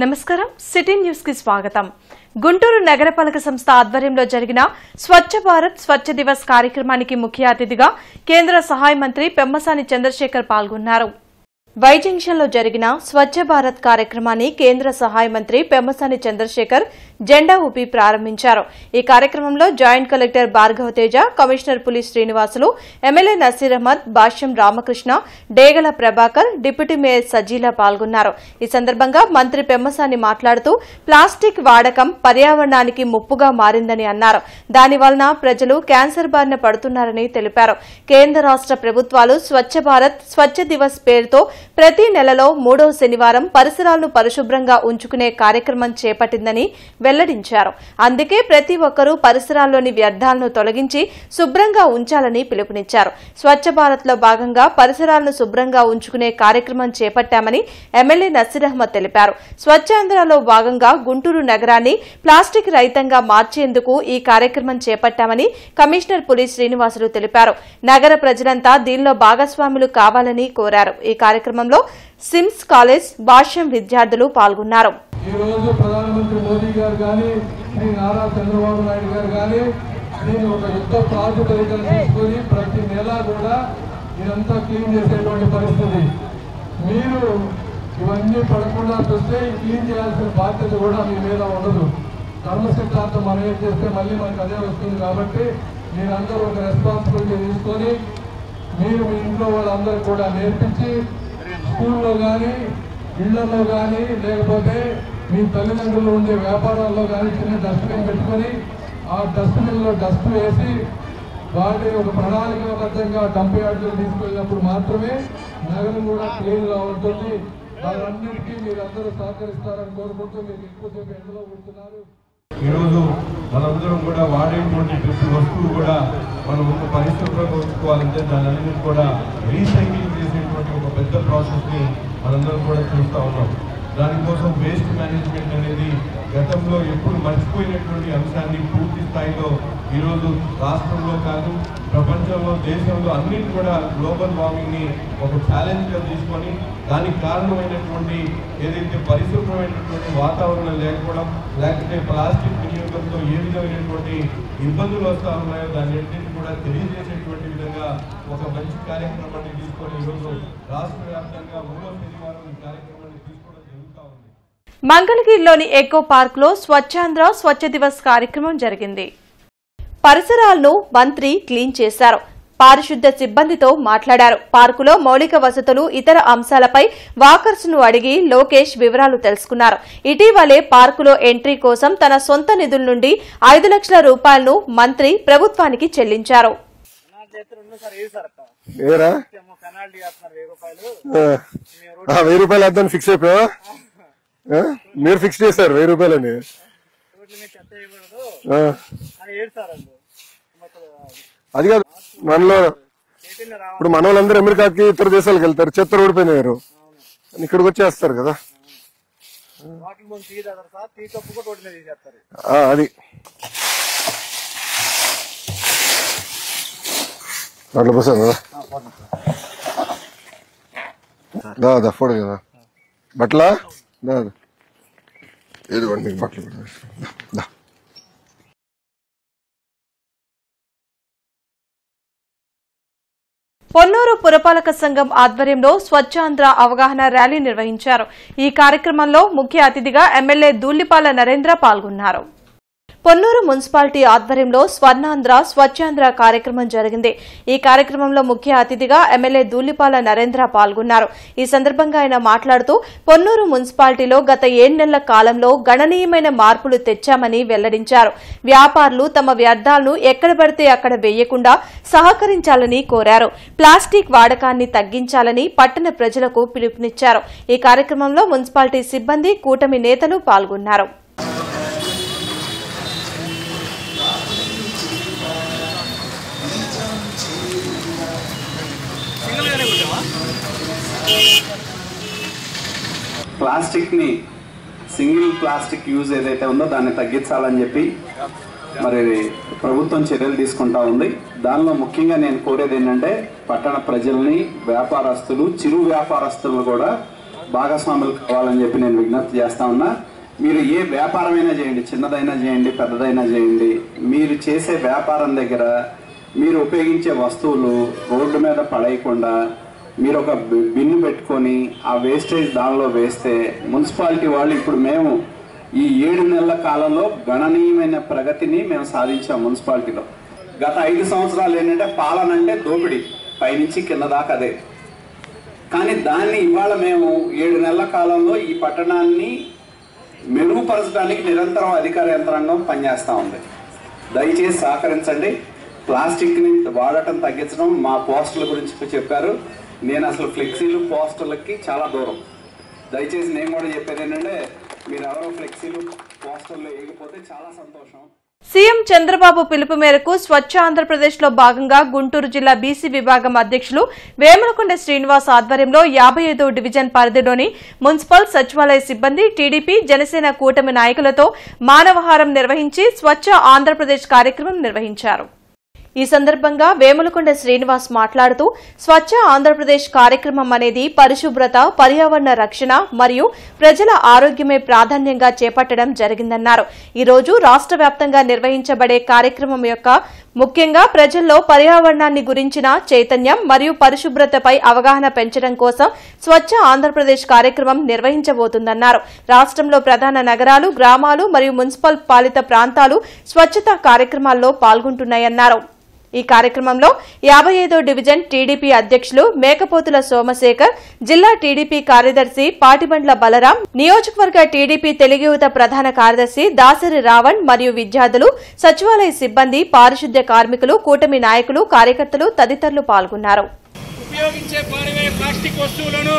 నమస్కారం city news కి స్వాగతం. గుంటూరు నగరపాలక సంస్థ ఆధ్వర్యంలో జరిగిన స్వచ్ఛ భారత్ స్వచ్ఛ దివస్ కార్యక్రమానికి ముఖ్య అతిథిగా కేంద్ర సహాయ మంత్రి పెమ్మసాని చంద్రశేఖర్ పాల్గొన్నారు. వై జంక్షన్ లో జరిగిన స్వచ్ఛ భారత్ కార్యక్రమాన్ని కేంద్ర సహాయ మంత్రి పెమ్మసాని చంద్రశేఖర్ జెండా ఊపి ప్రారంభించారు. ఈ కార్యక్రమంలో joint collector Bhargava Teja, commissioner పులి శ్రీనివాసులు, ఎమ్మెల్యే నసీర్ అహ్మద్, భాష్యం రామకృష్ణ, డేగల ప్రభాకర్, డిప్యూటీ మేయర్ సజీలా పాల్గొన్నారు. ఈ సందర్భంగా మంత్రి పెమ్మసాని మాట్లాడుతూ ప్లాస్టిక్ వాడకం పర్యావరణానికి ముప్పుగా మారిందని అన్నారు. దానివలన ప్రజలు క్యాన్సర్ బారిన పడుతున్నారని తెలిపారు. కేంద్ర రాష్ట ప్రభుత్వాలు స్వచ్ఛ భారత్ స్వచ్ఛ దివస్ పేరుతో ప్రతి నెలలో 3వ శనివారం పరిసరాలను పరిశుభ్రంగా ఉంచుకునే కార్యక్రమం చేపట్టిందని వెల్లడించారు. అందుకే ప్రతి ఒక్కరూ పరిసరాల్లోని వ్యర్థాలను తొలగించి శుభ్రంగా ఉంచాలని పిలుపునిచ్చారు. స్వచ్ఛ భారత్ లో భాగంగా పరిసరాలను శుభ్రంగా ఉంచుకునే కార్యక్రమం చేపట్టామని ఎమ్మెల్యే నసీర్ అహ్మద్ తెలిపారు. స్వచ్ఛాంధ్రలో భాగంగా గుంటూరు నగరాన్ని ప్లాస్టిక్ రహితంగా మార్చేందుకు ఈ కార్యక్రమం చేపట్టామని కమిషనర్ పులి శ్రీనివాసులు తెలిపారు. నగర ప్రజలంతా దీనిలో భాగస్వాములు కావాలని కోరారు. ఈ కార్యక్రమంలో సిమ్స్ కాలేజ్ భాష్యం విద్యార్థులు పాల్గొన్నారు. ఈ రోజు ప్రధానమంత్రి మోదీ గారు కానీ శ్రీ నారా చంద్రబాబు నాయుడు గారు కానీ దీన్ని ఒక యుద్ధ ప్రాతిపదికను తీసుకొని ప్రతి నెల కూడా ఇదంతా క్లీన్ చేసేటువంటి పరిస్థితి. మీరు ఇవన్నీ పడకుండా చూస్తే క్లీన్ చేయాల్సిన బాధ్యత కూడా మీ మీద ఉండదు. కర్మసిద్ధాంతం మనం ఏం చేస్తే మళ్ళీ మనకు అదే వస్తుంది. కాబట్టి మీరందరూ ఒక రెస్పాన్సిబిలిటీ తీసుకొని మీరు మీ ఇంట్లో వాళ్ళందరూ కూడా నేర్పించి స్కూల్లో కానీ ఇళ్లలో కానీ లేకపోతే మీ తల్లిదండ్రులు ఉండే వ్యాపారాల్లో కానీ చిన్న డస్ట్బిన్ పెట్టుకొని ఆ డస్ట్బిన్లో డస్ట్ వేసి వాటిని ఒక ప్రణాళికాబద్ధంగా డంప్ యార్డులో తీసుకెళ్ళినప్పుడు మాత్రమే నగరం కూడా క్లీన్గా ఉంటుంది. వాళ్ళన్నిటికీ మీరందరూ సహకరిస్తారని కోరుకుంటూ మీకు ఎక్కువసేపు ఎండలో ఉంటున్నారు. ఈరోజు మనందరం కూడా వాడేటువంటి ప్రతి వస్తువు కూడా మనం ఒక పరిశుభ్రంగా ఉంచుకోవాలంటే దాని అన్నింటినీ కూడా రీసైక్లింగ్ చేసేటువంటి ఒక పెద్ద ప్రాసెస్ని మనందరం కూడా చూస్తూ ఉన్నాం. దానికోసం వేస్ట్ మేనేజ్మెంట్ అనేది గతంలో ఎప్పుడు మర్చిపోయినటువంటి అంశాన్ని పూర్తి స్థాయిలో ఈరోజు రాష్ట్రంలో కాదు ప్రపంచంలో దేశంలో అన్నిటి కూడా గ్లోబల్ వార్మింగ్ని ఒక ఛాలెంజ్గా తీసుకొని దానికి కారణమైనటువంటి ఏదైతే పరిశుభ్రమైనటువంటి వాతావరణం లేకపోవడం లేకపోతే ప్లాస్టిక్ వినియోగంతో ఏ విధమైనటువంటి ఇబ్బందులు వస్తూ ఉన్నాయో దాన్ని అన్నింటినీ కూడా తెలియజేసేటువంటి విధంగా ఒక మంచి కార్యక్రమాన్ని తీసుకొని ఈరోజు రాష్ట్ర వ్యాప్తంగా 3వ శనివారం ఈ కార్యక్రమాన్ని తీసుకోవడం జరుగుతూ ఉంది. మంగళగిరిలోని ఎకో పార్క్ లో స్వచ్ఛాంధ్ర స్వచ్ఛ దివస్ కార్యక్రమం జరిగింది. పరిసరాలను మంత్రి క్లీన్ చేశారు. పారిశుద్ధ్య సిబ్బందితో మాట్లాడారు. పార్కులో మౌలిక వసతులు, ఇతర అంశాలపై వాకర్స్ ను అడిగి లోకేష్ వివరాలు తెలుసుకున్నారు. ఇటీవలే పార్కులో ఎంట్రీ కోసం తన సొంత నిధుల నుండి 5 లక్షల రూపాయలను మంత్రి ప్రభుత్వానికి చెల్లించారు. మీరు ఫిక్స్ చేశారు 1000 రూపాయలని. అది కాదు, మనలో ఇప్పుడు మన వాళ్ళందరూ అమెరికాకి ఇతర దేశాలకు వెళ్తారు, చెత్త ఓడిపోయినారు, ఇక్కడికి వచ్చేస్తారు కదా. అది దాంట్లో పోసాను కదా, దాదా ఫోడు కదా బట్టలా దాదా ఏదిగోండి మీకు బట్టలు దా. పొన్నూరు పురపాలక సంఘం ఆధ్వర్యంలో స్వచ్ఛాంధ్ర అవగాహన ర్యాలీ నిర్వహించారు. ఈ కార్యక్రమంలో ముఖ్య అతిథిగా ఎమ్మెల్యే దూళ్లిపాల నరేంద్ర పాల్గొన్నారు. పొన్నూరు మున్సిపాలిటీ ఆధ్వర్యంలో స్వర్ణాంధ్ర స్వచ్ఛాంధ్ర కార్యక్రమం జరిగింది. ఈ కార్యక్రమంలో ముఖ్య అతిథిగా ఎమ్మెల్యే దూళ్లిపాల నరేంద్ర పాల్గొన్నారు. ఈ సందర్భంగా ఆయన మాట్లాడుతూ పొన్నూరు మున్సిపాలిటీలో గత 7 నెలల కాలంలో గణనీయమైన మార్పులు తెచ్చామని వెల్లడించారు. వ్యాపారులు తమ వ్యర్థాలను ఎక్కడ పడితే అక్కడ వేయకుండా సహకరించాలని కోరారు. ప్లాస్టిక్ వాడకాన్ని తగ్గించాలని పట్టణ ప్రజలకు పిలుపునిచ్చారు. ఈ కార్యక్రమంలో మున్సిపాలిటీ సిబ్బంది, కూటమి నేతలు పాల్గొన్నారు. ప్లాస్టిక్ ని సింగిల్ ప్లాస్టిక్ యూజ్ ఏదైతే ఉందో దాన్ని తగ్గించాలని చెప్పి మరి ప్రభుత్వం చర్యలు తీసుకుంటా ఉంది. దానిలో ముఖ్యంగా నేను కోరేది ఏంటంటే పట్టణ ప్రజల్ని, వ్యాపారస్తులు, చిరు వ్యాపారస్తులను కూడా భాగస్వాములు కావాలని చెప్పి నేను విజ్ఞప్తి చేస్తా ఉన్నా. మీరు ఏ వ్యాపారమైనా చేయండి, చిన్నదైనా చేయండి, పెద్దదైనా చేయండి, మీరు చేసే వ్యాపారం దగ్గర మీరు ఉపయోగించే వస్తువులు రోడ్డు మీద పడేయకుండా మీరు ఒక బిన్ను పెట్టుకొని ఆ వేస్టేజ్ దానిలో వేస్తే మున్సిపాలిటీ వాళ్ళు ఇప్పుడు మేము ఈ 7 నెలల కాలంలో గణనీయమైన ప్రగతిని మేము సాధించాం మున్సిపాలిటీలో. గత 5 సంవత్సరాలు ఏంటంటే పాలన అంటే దోపిడీ, పైనుంచి కింద దాకా అదే. కానీ దాన్ని ఇవాళ మేము 7 నెలల కాలంలో ఈ పట్టణాన్ని మెరుగుపరచడానికి నిరంతరం అధికార యంత్రాంగం పనిచేస్తూ ఉంది. దయచేసి సహకరించండి. ప్లాస్టిక్ని వాడటం తగ్గించడం, మా పోస్టుల గురించి చెప్పారు. నేను అసలు ఫ్లెక్సీలు పోస్టర్లకి చాలా దూరం. దయచేసి నేను కూడా చెప్పేది ఏంటంటే మీరు ఎవరో ఫ్లెక్సీలు పోస్టర్లు వేయకపోతే చాలా సంతోషం. సీఎం చంద్రబాబు పిలుపు మేరకు స్వచ్ఛ ఆంధ్రప్రదేశ్ లో భాగంగా గుంటూరు జిల్లా బీసీ విభాగం అధ్యక్షులు వేములకొండ శ్రీనివాస్ ఆధ్వర్యంలో 55వ డివిజన్ పరిధిలోని మున్సిపల్ సచివాలయ సిబ్బంది, టీడీపీ, జనసేన కూటమి నాయకులతో మానవహారం నిర్వహించి స్వచ్ఛ ఆంధ్రప్రదేశ్ కార్యక్రమం నిర్వహించారు. ఈ సందర్భంగా వేములకొండ శ్రీనివాస్ మాట్లాడుతూ స్వచ్ఛ ఆంధ్రప్రదేశ్ కార్యక్రమం అనేది పరిశుభ్రత, పర్యావరణ రక్షణ మరియు ప్రజల ఆరోగ్యమే ప్రాధాన్యంగా చేపట్టడం జరిగిందన్నారు. ఈ రోజు రాష్ట్ర వ్యాప్తంగా నిర్వహించబడే కార్యక్రమం యొక్క ముఖ్యంగా ప్రజల్లో పర్యావరణాన్ని గురించిన చైతన్యం మరియు పరిశుభ్రతపై అవగాహన పెంచడం కోసం స్వచ్ఛ ఆంధ్రప్రదేశ్ కార్యక్రమం నిర్వహించబోతుందన్నారు. రాష్ట్రంలో ప్రధాన నగరాలు, గ్రామాలు మరియు మున్సిపల్ పాలిత ప్రాంతాలు స్వచ్ఛతా కార్యక్రమాల్లో పాల్గొంటున్నాయన్నారు. ఈ కార్యక్రమంలో 55వ డివిజన్ టీడీపీ అధ్యక్షులు మేకపోతుల సోమశేఖర్, జిల్లా టీడీపీ కార్యదర్శి పాటిబండ్ల బలరాం, నియోజకవర్గ టీడీపీ తెలుగు యువత ప్రధాన కార్యదర్శి దాసరి రావణ్ మరియు విద్యార్థులు, సచివాలయ సిబ్బంది, పారిశుద్ధ్య కార్మికులు, కూటమి నాయకులు, కార్యకర్తలు తదితరులు పాల్గొన్నారు. ఉపయోగించే పారివే ప్లాస్టిక్ వస్తువులను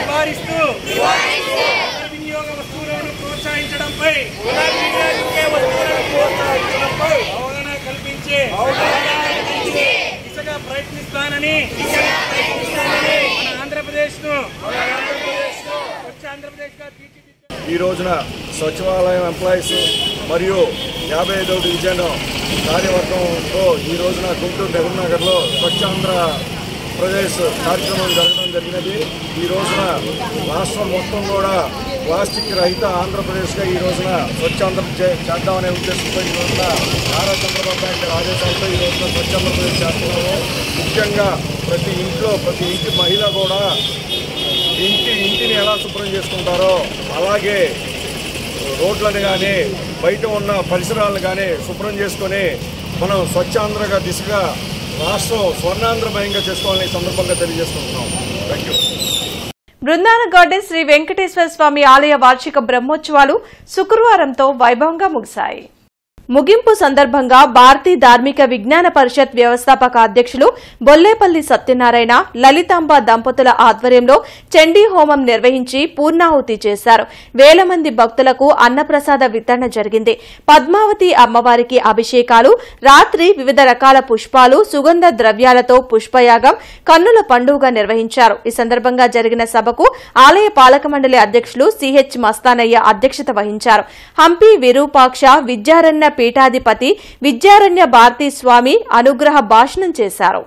నివారిస్తూ వినియోగ వస్తువులను ప్రోత్సహించడంపై అవగాహన కల్పించే దిశగా ప్రయత్నిస్తానని మన ఆంధ్రప్రదేశ్ ను స్వచ్ఛ ఆంధ్రప్రదేశ్ గా తీర్చిదిద్దారు. ఈ రోజున సచివాలయం ఎంప్లాయీస్ మరియు 55వ డివిజన్ కార్యవర్గంతో ఈ రోజున గుంటూరు నెహ్రూనగర్లో స్వచ్ఛాంధ్రప్రదేశ్ కార్యక్రమం జరగడం జరిగినది. ఈ రోజున రాష్ట్రం మొత్తం కూడా ప్లాస్టిక్ రహిత ఆంధ్రప్రదేశ్గా ఈ రోజున స్వచ్ఛాంధ్రప్రదేశ్ చేద్దామనే ఉద్దేశంతో ఈ రోజున నారా చంద్రబాబు నాయుడు ఆదేశాలతో ఈ రోజున స్వచ్ఛాంధ్రప్రదేశ్ చేస్తున్నాము. ముఖ్యంగా ప్రతి ఇంటి మహిళ కూడా ఇంటిని ఎలా శుభ్రం చేసుకుంటారో అలాగే రోడ్లను కానీ బయట ఉన్న పరిసరాలను కానీ శుభ్రం చేసుకొని మనం స్వచ్ఛాంధ్రగా దిశగా రాష్ట్రం స్వర్ణాంధ్రమయంగా చేసుకోవాలని సందర్భంగా తెలియజేసుకుంటున్నాం. Thank you. Brindavana garden Sri Venkateswara Swamy ఆలయ వార్షిక బ్రహ్మోత్సవాలు శుక్రవారంతో వైభవంగా ముగిశాయి. ముగింపు సందర్భంగా భారతీ ధార్మిక విజ్ఞాన పరిషత్ వ్యవస్థాపక అధ్యక్షులు బొల్లేపల్లి సత్యనారాయణ, లలితాంబ దంపతుల ఆధ్వర్యంలో చండీ హోమం నిర్వహించి పూర్ణాహుతి చేశారు. వేల మంది భక్తులకు అన్నప్రసాద వితరణ జరిగింది. పద్మావతి అమ్మవారికి అభిషేకాలు, రాత్రి వివిధ రకాల పుష్పాలు, సుగంధ ద్రవ్యాలతో పుష్పయాగం, కన్నుల పండుగ నిర్వహించారు. ఈ సందర్భంగా జరిగిన సభకు ఆలయ పాలక మండలి అధ్యక్షులు సిహెచ్ మస్తానయ్య అధ్యక్షత వహించారు. హంపి విరూపాక్ష విద్యారణ్య పీఠాధిపతి విద్యారణ్య భారతీ స్వామి అనుగ్రహ భాషణం చేశారు.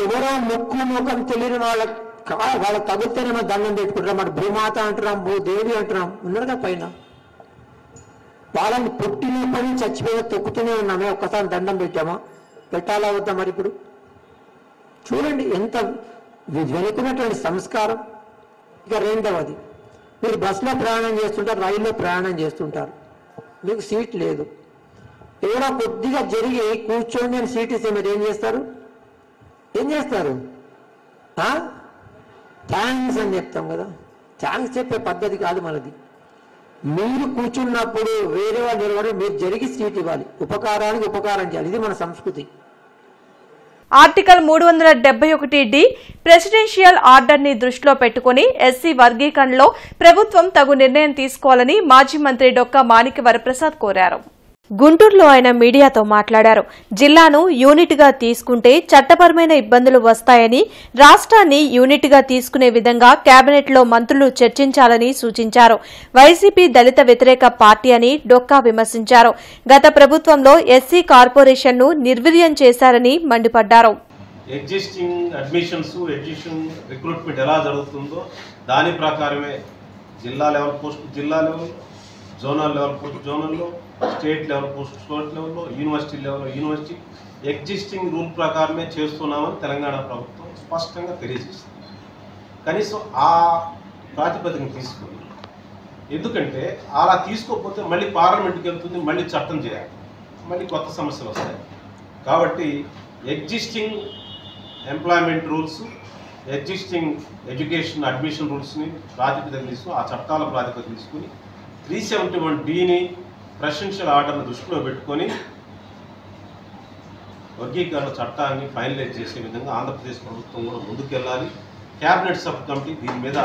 ఎవరో ముక్కు ముఖం తెలియని వాళ్ళకి తగులుతేనే మనం దండం పెట్టుకుంటాం. మన భూమాత అంటున్నాం, భూదేవి అంటున్నాం, ఉన్నారుగా పైన. వాళ్ళని పుట్టినప్పటి నుంచి చచ్చిపోయి తొక్కుతూనే ఉన్నామే. ఒక్కసారి దండం పెట్టామా? పెట్టాలా వద్దా? మరి ఇప్పుడు చూడండి ఎంత వెనుకున్నటువంటి సంస్కారం. ఇక రెండవది, మీరు బస్సులో ప్రయాణం చేస్తుంటారు, రైల్లో ప్రయాణం చేస్తుంటారు, మీకు సీట్ లేదు. ఎవరో కొద్దిగా జరిగి కూర్చోండి అని సీట్ ఇస్తే మీరు ఏం చేస్తారు? థ్యాంక్స్ అని చెప్తాం కదా. థ్యాంక్స్ చెప్పే పద్ధతి కాదు మనది. మీరు కూర్చున్నప్పుడు వేరే వాళ్ళు నిలబడి మీరు జరిగి సీట్ ఇవ్వాలి. ఉపకారానికి ఉపకారం చేయాలి. ఇది మన సంస్కృతి. ఆర్టికల్ 371D ప్రెసిడెన్షియల్ ఆర్డర్ ని దృష్టిలో పెట్టుకుని ఎస్సీ వర్గీకరణలో ప్రభుత్వం తగు నిర్ణయం తీసుకోవాలని మాజీ మంత్రి డొక్కా మాణిక్య వరప్రసాద్ కోరారు. గుంటూరులో ఆయన మీడియాతో మాట్లాడారు. జిల్లాను యూనిట్ గా తీసుకుంటే చట్టపరమైన ఇబ్బందులు వస్తాయని, రాష్ట్రాన్ని యూనిట్ గా తీసుకునే విధంగా కేబినెట్ లో మంత్రులు చర్చించాలని సూచించారు. వైసీపీ దళిత వ్యతిరేక పార్టీ అని డొక్కా విమర్శించారు. గత ప్రభుత్వంలో ఎస్సీ కార్పొరేషన్ ను నిర్వీర్యం చేశారని మండిపడ్డారు. ఎగ్జిస్టింగ్ అడ్మిషన్స్ ఎగ్జిస్టింగ్ రిక్రూట్మెంట్ ఎలా జరుగుతుందో దాని ప్రకారమే జిల్లా లెవెల్ పోస్ట్ జిల్లా లెవెల్, జోనల్ లెవెల్ పోస్ట్ జోనల్లో, స్టేట్ లెవెల్ పోస్ట్ స్టేట్ లెవెల్లో, యూనివర్సిటీ లెవెల్లో యూనివర్సిటీ ఎగ్జిస్టింగ్ రూల్ ప్రకారమే చేస్తున్నామని తెలంగాణ ప్రభుత్వం స్పష్టంగా తెలియజేస్తుంది. కనీసం ఆ ప్రాతిపదికను తీసుకుని, ఎందుకంటే అలా తీసుకోకపోతే మళ్ళీ పార్లమెంట్కి వెళ్తుంది, మళ్ళీ చట్టం చేయాలి, మళ్ళీ కొత్త సమస్యలు వస్తాయి. కాబట్టి existing employment rules, existing education admission రూల్స్ని ప్రాతిపదిక తీసుకుని, ఆ చట్టాల ప్రాతిపదిక తీసుకుని 371(d)ని ప్రెసిడెన్షియల్ ఆర్డర్ను దృష్టిలో పెట్టుకొని వర్గీకరణ చట్టాన్ని ఫైనలైజ్ చేసే విధంగా ఆంధ్రప్రదేశ్ ప్రభుత్వం కూడా ముందుకెళ్ళాలి. క్యాబినెట్ సబ్ కమిటీ దీని మీద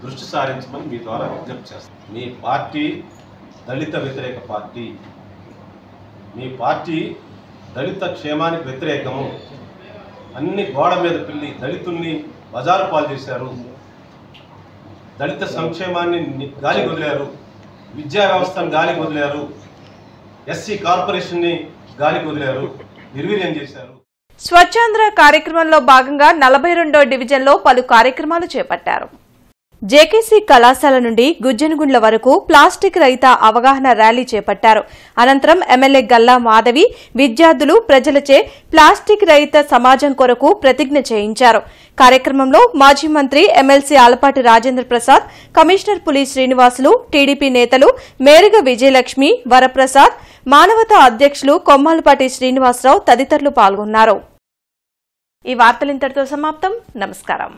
దృష్టి సారించమని మీ ద్వారా విజ్ఞప్తి చేస్తాం. మీ పార్టీ దళిత వ్యతిరేక పార్టీ, మీ పార్టీ దళిత క్షేమానికి వ్యతిరేకము. అన్ని గోడ మీద పిల్లి దళితుల్ని బజారు పాలు చేశారు, దళిత సంక్షేమాన్ని గాలికి వదిలారు, విద్యా వ్యవస్థను గాలికి వదిలారు, ఎస్సీ కార్పొరేషన్ని గాలికి వదిలారు, నిర్వీర్యం చేశారు. స్వచ్ఛాంధ్ర కార్యక్రమంలో భాగంగా 42వ డివిజన్లో పలు కార్యక్రమాలు చేపట్టారు. జేకేసీ కళాశాల నుండి గుజ్జనగుండ్ల వరకు ప్లాస్టిక్ రహిత అవగాహన ర్యాలీ చేపట్టారు. అనంతరం ఎమ్మెల్యే గల్లా మాధవి విద్యార్థులు ప్రజలచే ప్లాస్టిక్ రహిత సమాజం కొరకు ప్రతిజ్ఞ చేయించారు. కార్యక్రమంలో మాజీ మంత్రి ఎమ్మెల్సీ ఆలపాటి రాజేంద్ర ప్రసాద్, కమిషనర్ పులి శ్రీనివాసులు, టీడీపీ నేతలు మేరగ విజయలక్ష్మి, వరప్రసాద్, మానవతా అధ్యక్షులు కొమ్మాలపాటి శ్రీనివాసరావు తదితరులు పాల్గొన్నారు. ఈ వార్తలు ఇంతటితో సమాప్తం. నమస్కారం.